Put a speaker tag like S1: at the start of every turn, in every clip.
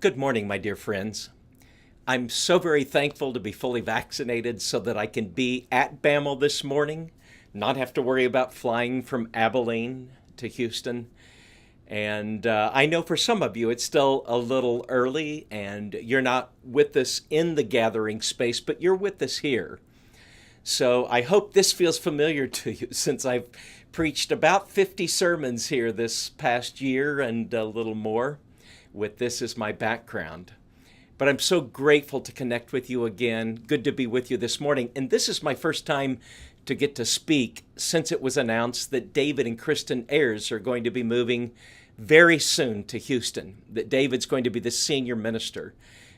S1: Good morning, my dear friends. I'm so very thankful to be fully vaccinated so that I can be at BAML this morning, not have to worry about flying from Abilene to Houston. And I know for some of you it's still a little early and you're not with us in the gathering space, but you're with us here. So I hope this feels familiar to you since I've preached about 50 sermons here this past year and a little more with this as my background. But I'm so grateful to connect with you again. Good to be with you this morning. And this is my first time to get to speak since it was announced that David and Kristen Ayers are going to be moving very soon to Houston, that David's going to be the senior minister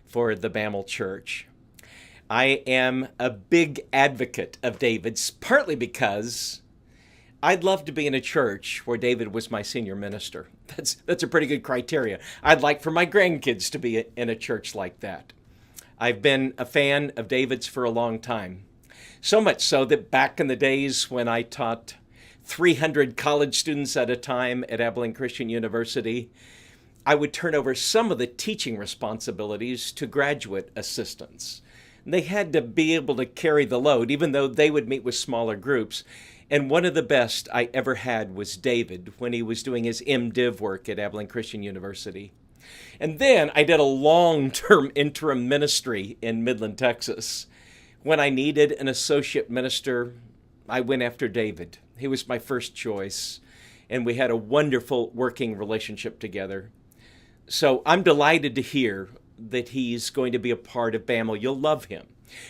S1: for the BAML Church. I am a big advocate of David's, partly because I'd love to be in a church where David was my senior minister. That's a pretty good criteria. I'd like for my grandkids to be in a church like that. I've been a fan of David's for a long time. So much so that back in the days when I taught 300 college students at a time at Abilene Christian University, I would turn over some of the teaching responsibilities to graduate assistants. They had to be able to carry the load, even though they would meet with smaller groups. And one of the best I ever had was David when he was doing his MDiv work at Abilene Christian University. And then I did a long-term interim ministry in Midland, Texas. When I needed an associate minister, I went after David. He was my first choice, and we had a wonderful working relationship together. So I'm delighted to hear that he's going to be a part of BAML. You'll love him.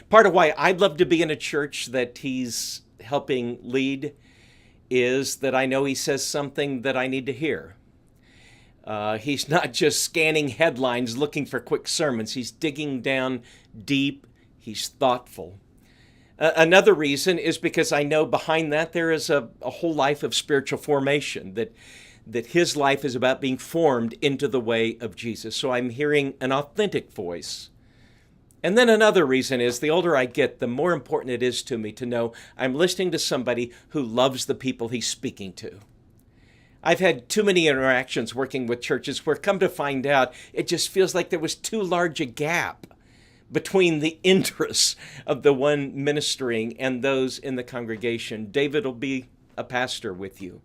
S1: Part of why I'd love to be in a church that he's helping lead is that I know he says something that I need to hear. He's not just scanning headlines looking for quick sermons. He's digging down deep. He's thoughtful. Another reason is because I know behind that there is a whole life of spiritual formation, that his life is about being formed into the way of Jesus. So I'm hearing an authentic voice. And then another reason is the older I get, the more important it is to me to know I'm listening to somebody who loves the people he's speaking to. I've had too many interactions working with churches where, come to find out, it just feels like there was too large a gap between the interests of the one ministering and those in the congregation. David will be a pastor with you.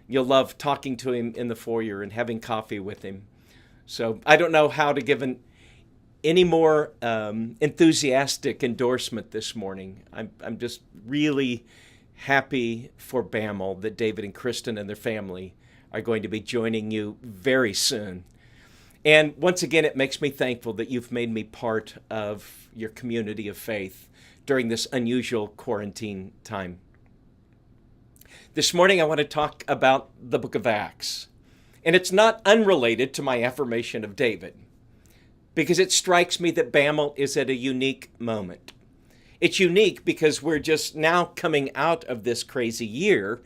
S1: You'll love talking to him in the foyer and having coffee with him. So I don't know how to give any more enthusiastic endorsement this morning. I'm just really happy for BAML that David and Kristen and their family are going to be joining you very soon. And once again, it makes me thankful that you've made me part of your community of faith during this unusual quarantine time. This morning, I want to talk about the book of Acts. And it's not unrelated to my affirmation of David, because it strikes me that BAML is at a unique moment. It's unique because we're just now coming out of this crazy year.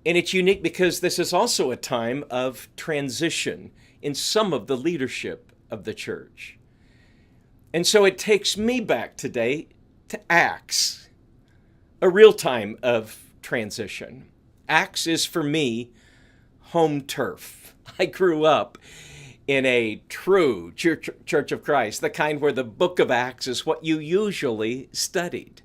S1: And it's unique because this is also a time of transition in some of the leadership of the church. And so it takes me back today to Acts, a real time of transition. Acts is for me home turf. I grew up in a true Church of Christ, the kind where the book of Acts is what you usually studied.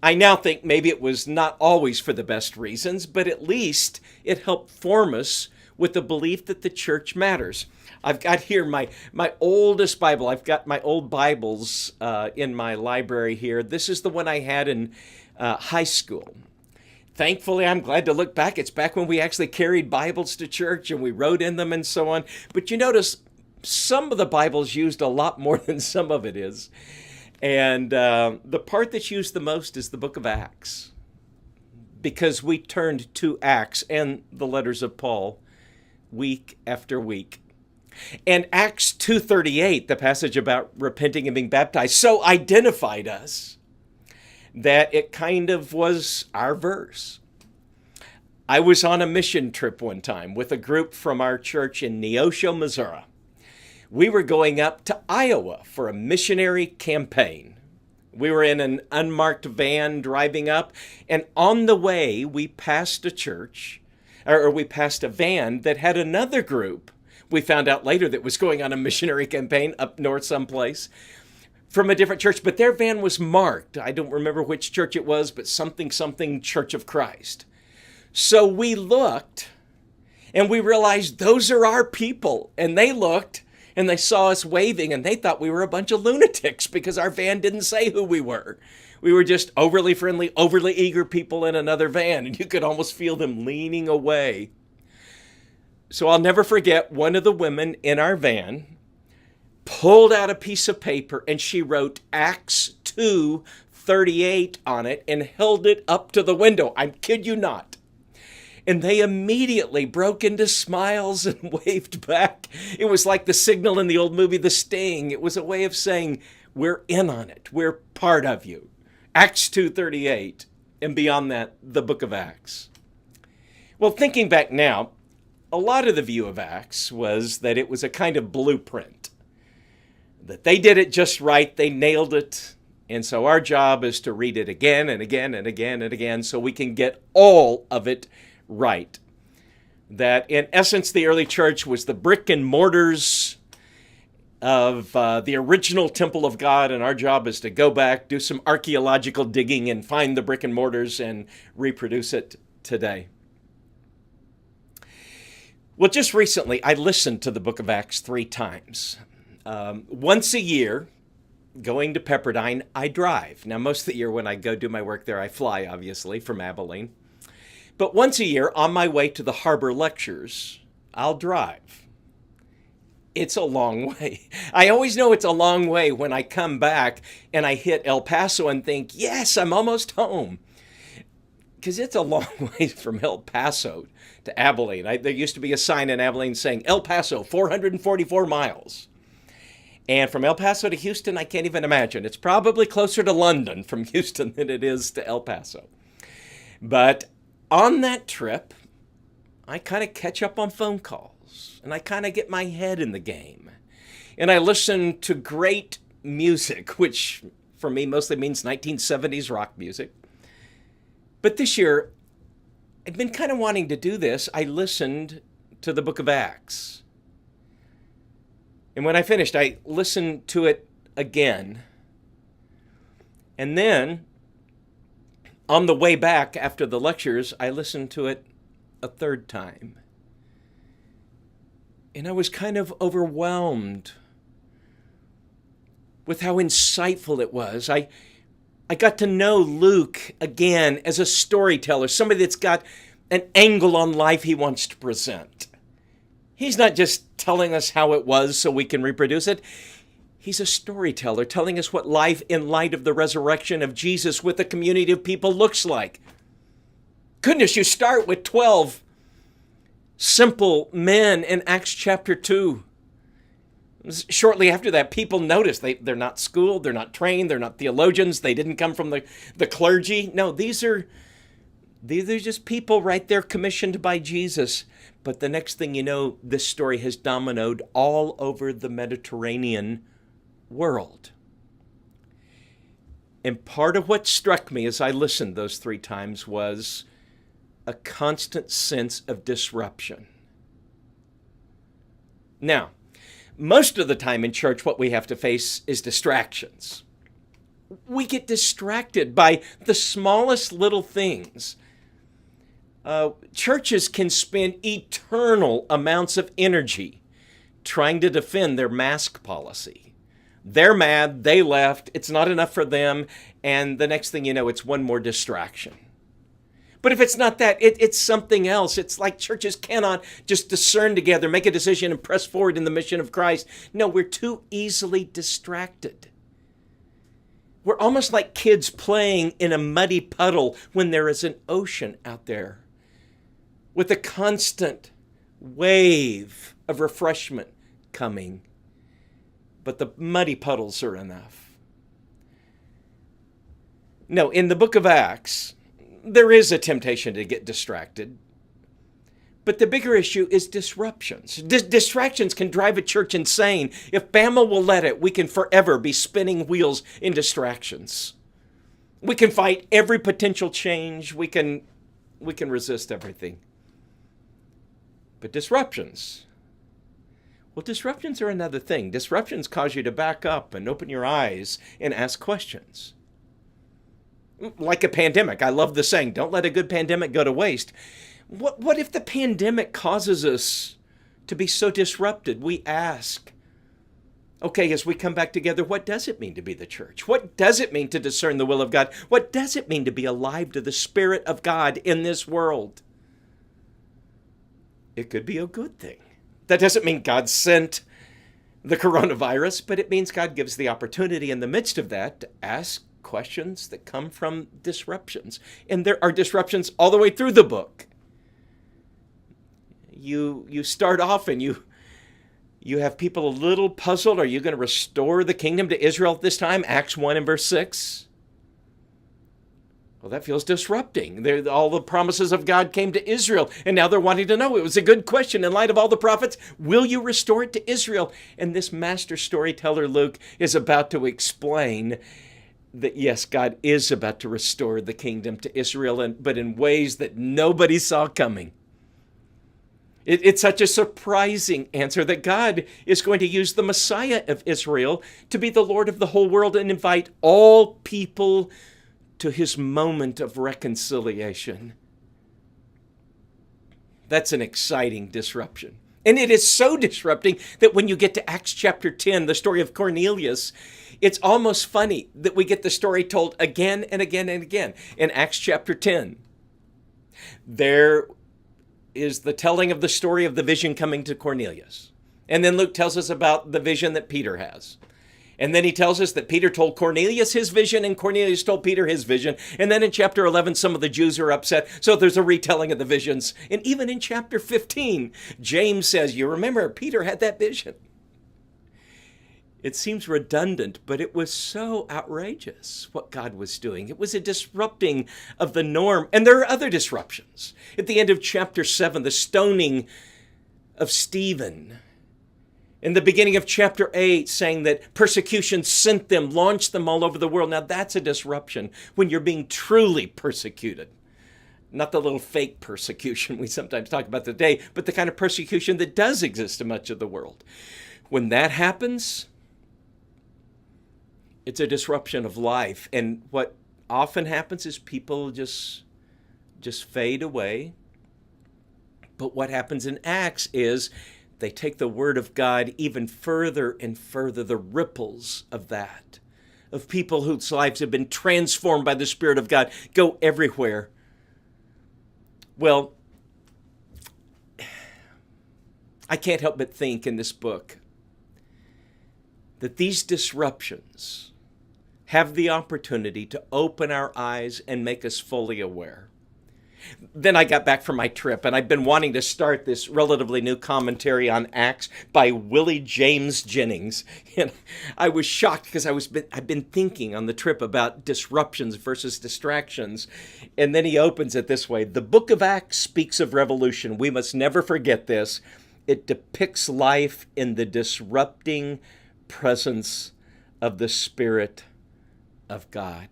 S1: I now think maybe it was not always for the best reasons, but at least it helped form us with the belief that the church matters. I've got here my oldest Bible. I've got my old Bibles in my library here. This is the one I had in high school. Thankfully, I'm glad to look back. It's back when we actually carried Bibles to church and we wrote in them and so on. But you notice some of the Bibles used a lot more than some of it is. And the part that's used the most is the book of Acts, because we turned to Acts and the letters of Paul week after week. And Acts 2:38, the passage about repenting and being baptized, so identified us that it kind of was our verse. I was on a mission trip one time with a group from our church in Neosho, Missouri. We were going up to Iowa for a missionary campaign. We were in an unmarked van driving up, and on the way we passed a church, or we passed a van that had another group we found out later that was going on a missionary campaign up north someplace, from a different church, but their van was marked. I don't remember which church it was, but something Church of Christ. So we looked and we realized those are our people. And they looked and they saw us waving and they thought we were a bunch of lunatics because our van didn't say who we were. We were just overly friendly, overly eager people in another van, and you could almost feel them leaning away. So I'll never forget, one of the women in our van pulled out a piece of paper and she wrote Acts 2:38 on it and held it up to the window. I kid you not. And they immediately broke into smiles and waved back. It was like the signal in the old movie The Sting. It was a way of saying, we're in on it. We're part of you. Acts 2:38, and beyond that, the book of Acts. Well, thinking back now, a lot of the view of Acts was that it was a kind of blueprint, that they did it just right, they nailed it, and so our job is to read it again and again and again and again so we can get all of it right. That in essence, the early church was the brick and mortars of the original temple of God, and our job is to go back, do some archaeological digging, and find the brick and mortars and reproduce it today. Well, just recently, I listened to the book of Acts 3 times. Once a year, going to Pepperdine, I drive. Now, most of the year when I go do my work there, I fly, obviously, from Abilene. But once a year, on my way to the Harbor Lectures, I'll drive. It's a long way. I always know it's a long way when I come back and I hit El Paso and think, yes, I'm almost home. Because it's a long way from El Paso to Abilene. There used to be a sign in Abilene saying, El Paso, 444 miles. And from El Paso to Houston, I can't even imagine. It's probably closer to London from Houston than it is to El Paso. But on that trip, I kind of catch up on phone calls, and I kind of get my head in the game. And I listen to great music, which for me mostly means 1970s rock music. But this year, I've been kind of wanting to do this. I listened to the book of Acts. And when I finished, I listened to it again. And then, on the way back after the lectures, I listened to it a third time. And I was kind of overwhelmed with how insightful it was. I got to know Luke again as a storyteller, somebody that's got an angle on life he wants to present. He's not just telling us how it was so we can reproduce it. He's a storyteller telling us what life in light of the resurrection of Jesus with a community of people looks like. Goodness, you start with 12 simple men in Acts chapter 2. Shortly after that, people notice they're not schooled, they're not trained, they're not theologians, they didn't come from the clergy. No, these are just people right there commissioned by Jesus. But the next thing you know, this story has dominoed all over the Mediterranean world. And part of what struck me as I listened those 3 times was a constant sense of disruption. Now, most of the time in church, what we have to face is distractions. We get distracted by the smallest little things. Churches can spend eternal amounts of energy trying to defend their mask policy. They're mad, they left, it's not enough for them, and the next thing you know, it's one more distraction. But if it's not that, it's something else. It's like churches cannot just discern together, make a decision, and press forward in the mission of Christ. No, we're too easily distracted. We're almost like kids playing in a muddy puddle when there is an ocean out there with a constant wave of refreshment coming. But the muddy puddles are enough. No, in the book of Acts, there is a temptation to get distracted. But the bigger issue is disruptions. Distractions can drive a church insane. If Bama will let it, we can forever be spinning wheels in distractions. We can fight every potential change. We can resist everything. But disruptions, Well, disruptions are another thing. Disruptions cause you to back up and open your eyes and ask questions. Like a pandemic. I love the saying, don't let a good pandemic go to waste. What if the pandemic causes us to be so disrupted? We ask, okay, as we come back together, what does it mean to be the church? What does it mean to discern the will of God? What does it mean to be alive to the Spirit of God in this world? It could be a good thing. That doesn't mean God sent the coronavirus, but it means God gives the opportunity in the midst of that to ask questions that come from disruptions. And there are disruptions all the way through the book. You start off and you have people a little puzzled. Are you going to restore the kingdom to Israel at this time? Acts 1 and verse 6. Well, that feels disrupting. All the promises of God came to Israel, and now they're wanting to know. It was a good question in light of all the prophets. Will you restore it to Israel? And this master storyteller, Luke, is about to explain that, yes, God is about to restore the kingdom to Israel, but in ways that nobody saw coming. It's such a surprising answer that God is going to use the Messiah of Israel to be the Lord of the whole world and invite all people to his moment of reconciliation. That's an exciting disruption. And it is so disrupting that when you get to Acts chapter 10, the story of Cornelius, it's almost funny that we get the story told again and again and again. In Acts chapter 10, there is the telling of the story of the vision coming to Cornelius. And then Luke tells us about the vision that Peter has. And then he tells us that Peter told Cornelius his vision and Cornelius told Peter his vision. And then in chapter 11, some of the Jews are upset. So there's a retelling of the visions. And even in chapter 15, James says, you remember, Peter had that vision. It seems redundant, but it was so outrageous what God was doing. It was a disrupting of the norm. And there are other disruptions. At the end of chapter 7, the stoning of Stephen. In the beginning of chapter 8, saying that persecution sent them, launched them all over the world. Now that's a disruption when you're being truly persecuted. Not the little fake persecution we sometimes talk about today, but the kind of persecution that does exist in much of the world. When that happens, it's a disruption of life. And what often happens is people just fade away. But what happens in Acts is they take the word of God even further and further, the ripples of that, of people whose lives have been transformed by the Spirit of God, go everywhere. Well, I can't help but think in this book that these disruptions have the opportunity to open our eyes and make us fully aware. Then I got back from my trip, and I've been wanting to start this relatively new commentary on Acts by Willie James Jennings. And I was shocked because I've been thinking on the trip about disruptions versus distractions. And then he opens it this way. The book of Acts speaks of revolution. We must never forget this. It depicts life in the disrupting presence of the Spirit of God.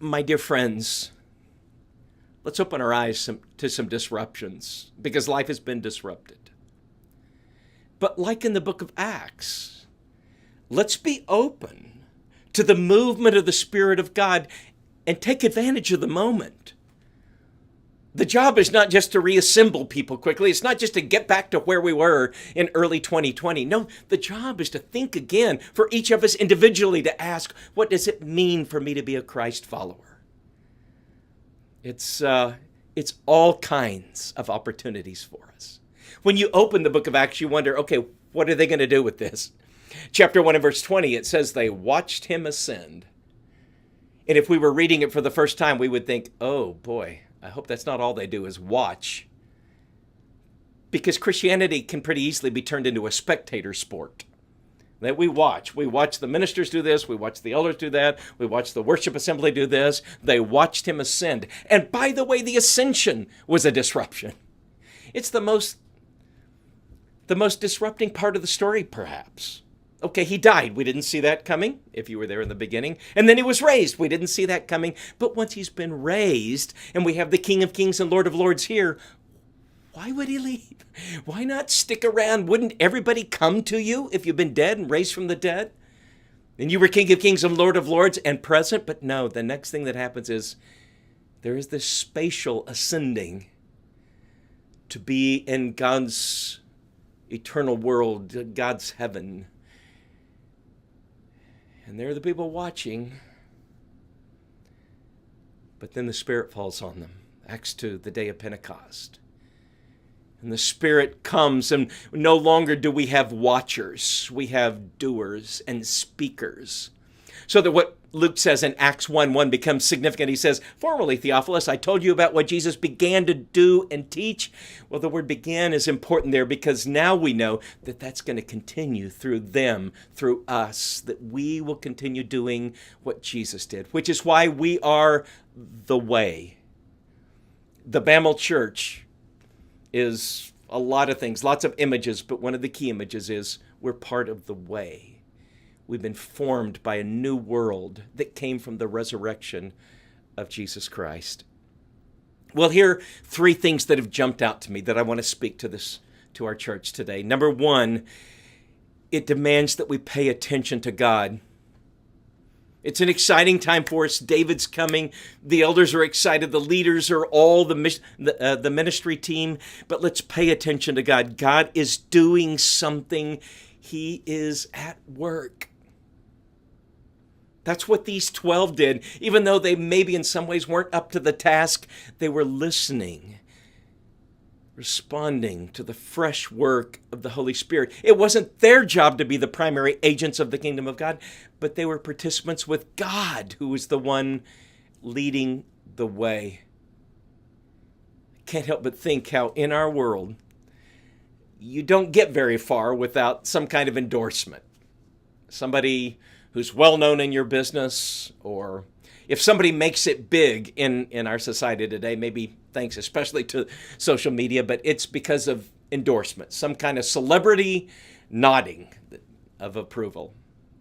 S1: My dear friends, let's open our eyes to some disruptions because life has been disrupted. But like in the book of Acts, let's be open to the movement of the Spirit of God and take advantage of the moment. The job is not just to reassemble people quickly. It's not just to get back to where we were in early 2020. No, the job is to think again for each of us individually to ask, what does it mean for me to be a Christ follower? It's all kinds of opportunities for us. When you open the book of Acts, you wonder, okay, what are they going to do with this? Chapter 1 and verse 20, it says they watched him ascend. And if we were reading it for the first time, we would think, oh boy, I hope that's not all they do is watch. Because Christianity can pretty easily be turned into a spectator sport. That we watch. We watch the ministers do this. We watch the elders do that. We watch the worship assembly do this. They watched him ascend. And by the way, the ascension was a disruption. It's the most disrupting part of the story, perhaps. Okay, he died. We didn't see that coming, if you were there in the beginning. And then he was raised. We didn't see that coming. But once he's been raised, and we have the King of Kings and Lord of Lords here, Why would he leave? Why not stick around? Wouldn't everybody come to you if you've been dead and raised from the dead? And you were King of Kings and Lord of Lords and present? But no, the next thing that happens is there is this spatial ascending to be in God's eternal world, God's heaven. And there are the people watching. But then the Spirit falls on them. Acts 2, the day of Pentecost. And the Spirit comes, and no longer do we have watchers. We have doers and speakers. So that what Luke says in Acts 1:1 becomes significant. He says, formerly, Theophilus, I told you about what Jesus began to do and teach. Well, the word began is important there because now we know that that's going to continue through them, through us, that we will continue doing what Jesus did, which is why we are the way. The Bamel Church is a lot of things, lots of images, but one of the key images is we're part of the way. We've been formed by a new world that came from the resurrection of Jesus Christ. Well, here are three things that have jumped out to me that I want to speak to our church today. Number one, it demands that we pay attention to God. It's an exciting time for us. David's coming. The elders are excited. The leaders are all the ministry team. But let's pay attention to God. God is doing something. He is at work. That's what these 12 did. Even though they maybe in some ways weren't up to the task, they were listening, responding to the fresh work of the Holy Spirit. It wasn't their job to be the primary agents of the kingdom of God, but they were participants with God, who was the one leading the way. I can't help but think how in our world, you don't get very far without some kind of endorsement. Somebody who's well known in your business, or if somebody makes it big in our society today, maybe thanks especially to social media, but it's because of endorsement, some kind of celebrity nodding of approval.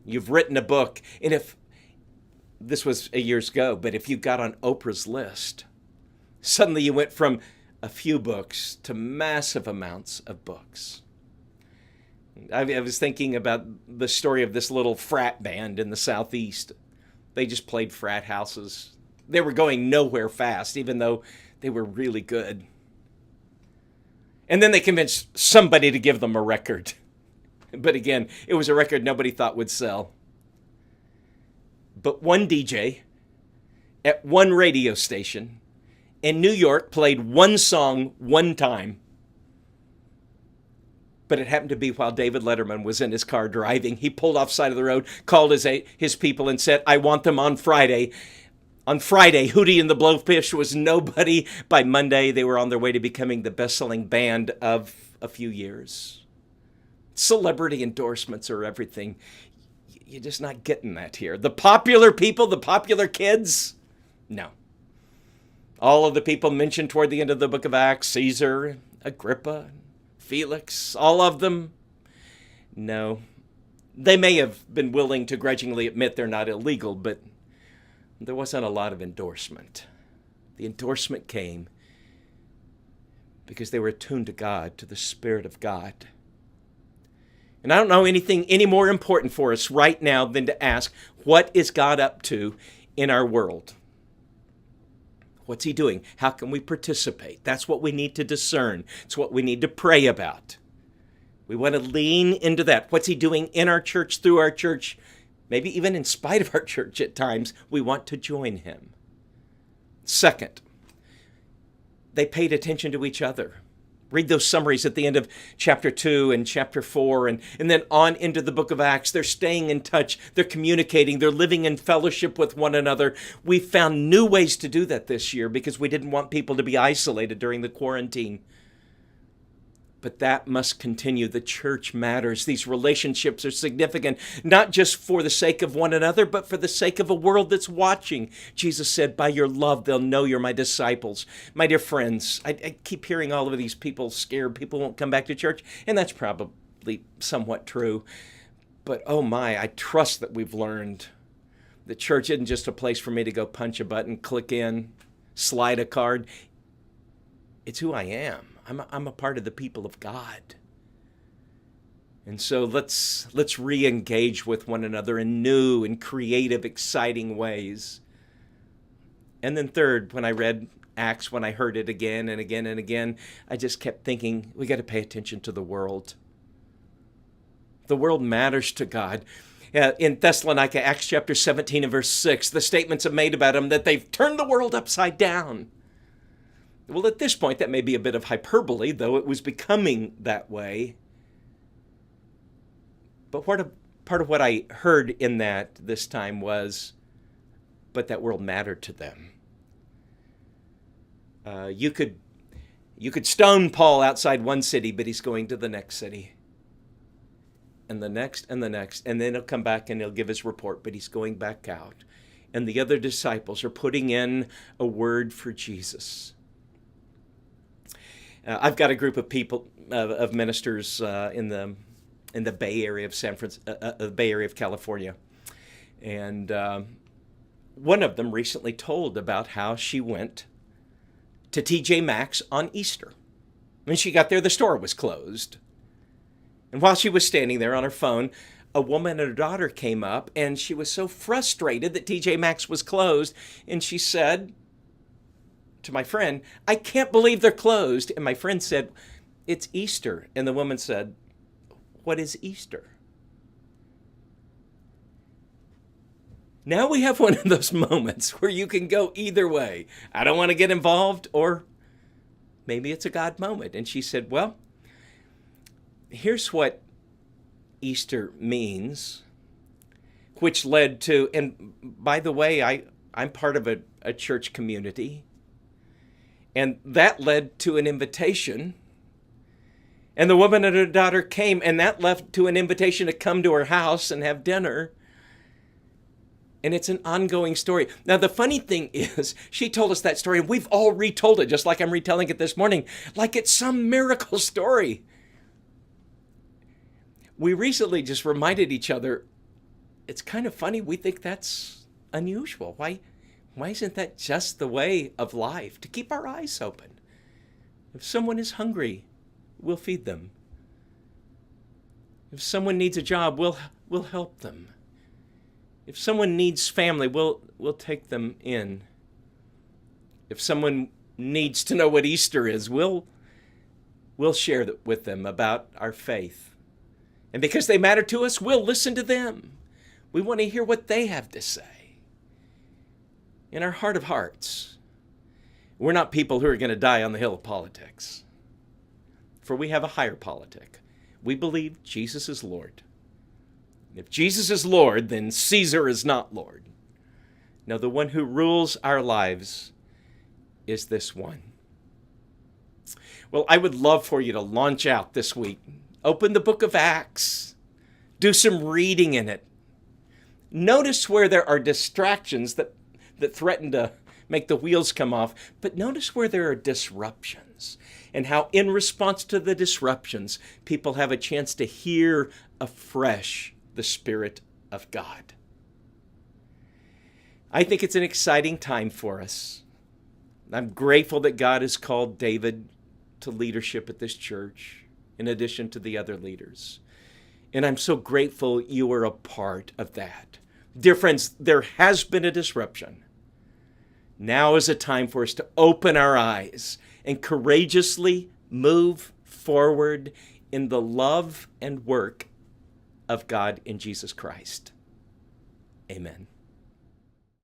S1: You've written a book, and if this was years ago, but if you got on Oprah's list, suddenly you went from a few books to massive amounts of books. I was thinking about the story of this little frat band in the Southeast. They just played frat houses. They were going nowhere fast, even though they were really good. And then they convinced somebody to give them a record. But again, it was a record nobody thought would sell. But one DJ at one radio station in New York played one song one time. But it happened to be while David Letterman was in his car driving. He pulled off side of the road, called his people and said, I want them on Friday. On Friday, Hootie and the Blowfish was nobody. By Monday, they were on their way to becoming the best-selling band of a few years. Celebrity endorsements are everything. You're just not getting that here. The popular people, the popular kids, no. All of the people mentioned toward the end of the book of Acts, Caesar, Agrippa, Felix, all of them, no. They may have been willing to grudgingly admit they're not illegal, but there wasn't a lot of endorsement. The endorsement came because they were attuned to God, to the Spirit of God. And I don't know anything any more important for us right now than to ask, what is God up to in our world? What's he doing? How can we participate? That's what we need to discern. It's what we need to pray about. We want to lean into that. What's he doing in our church, through our church, maybe even in spite of our church at times? We want to join him. Second, they paid attention to each other. Read those summaries at the end of chapter 2 and chapter 4, and then on into the book of Acts. They're staying in touch. They're communicating. They're living in fellowship with one another. We found new ways to do that this year because we didn't want people to be isolated during the quarantine. But that must continue. The church matters. These relationships are significant, not just for the sake of one another, but for the sake of a world that's watching. Jesus said, by your love, they'll know you're my disciples. My dear friends, I keep hearing all of these people scared people won't come back to church, and that's probably somewhat true. But oh my, I trust that we've learned that church isn't just a place for me to go punch a button, click in, slide a card. It's who I am. I'm a part of the people of God. And so let's re-engage with one another in new and creative, exciting ways. And then third, when I read Acts, when I heard it again and again and again, I just kept thinking, we got to pay attention to the world. The world matters to God. In Thessalonica, Acts chapter 17 and verse 6, the statements are made about them that they've turned the world upside down. Well, at this point, that may be a bit of hyperbole, though it was becoming that way. But part of what I heard in that this time was, but that world mattered to them. You could stone Paul outside one city, but he's going to the next city. And the next, and the next. And then he'll come back and he'll give his report, but he's going back out. And the other disciples are putting in a word for Jesus. I've got a group of people, of ministers in the Bay Area of the Bay Area of California. And one of them recently told about how she went to TJ Maxx on Easter. When she got there, the store was closed. And while she was standing there on her phone, a woman and her daughter came up, and she was so frustrated that TJ Maxx was closed, and she said to my friend, "I can't believe they're closed." And my friend said, "It's Easter." And the woman said, "What is Easter?" Now we have one of those moments where you can go either way. I don't want to get involved, or maybe it's a God moment. And she said, well, here's what Easter means, which led to, and by the way, I'm part of a church community, and that led to an invitation. And the woman and her daughter came, and that led to an invitation to come to her house and have dinner. And it's an ongoing story. Now, the funny thing is, she told us that story, and we've all retold it, just like I'm retelling it this morning, like it's some miracle story. We recently just reminded each other, it's kind of funny, we think that's unusual. Why isn't that just the way of life? To keep our eyes open. If someone is hungry, we'll feed them. If someone needs a job, we'll help them. If someone needs family, we'll take them in. If someone needs to know what Easter is, we'll share with them about our faith. And because they matter to us, we'll listen to them. We want to hear what they have to say. In our heart of hearts, we're not people who are going to die on the hill of politics. For we have a higher politic. We believe Jesus is Lord. If Jesus is Lord, then Caesar is not Lord. No, the one who rules our lives is this one. Well, I would love for you to launch out this week. Open the book of Acts. Do some reading in it. Notice where there are distractions that threaten to make the wheels come off, but notice where there are disruptions and how in response to the disruptions, people have a chance to hear afresh the Spirit of God. I think it's an exciting time for us. I'm grateful that God has called David to leadership at this church, in addition to the other leaders. And I'm so grateful you are a part of that. Dear friends, there has been a disruption. Now is a time for us to open our eyes and courageously move forward in the love and work of God in Jesus Christ. Amen.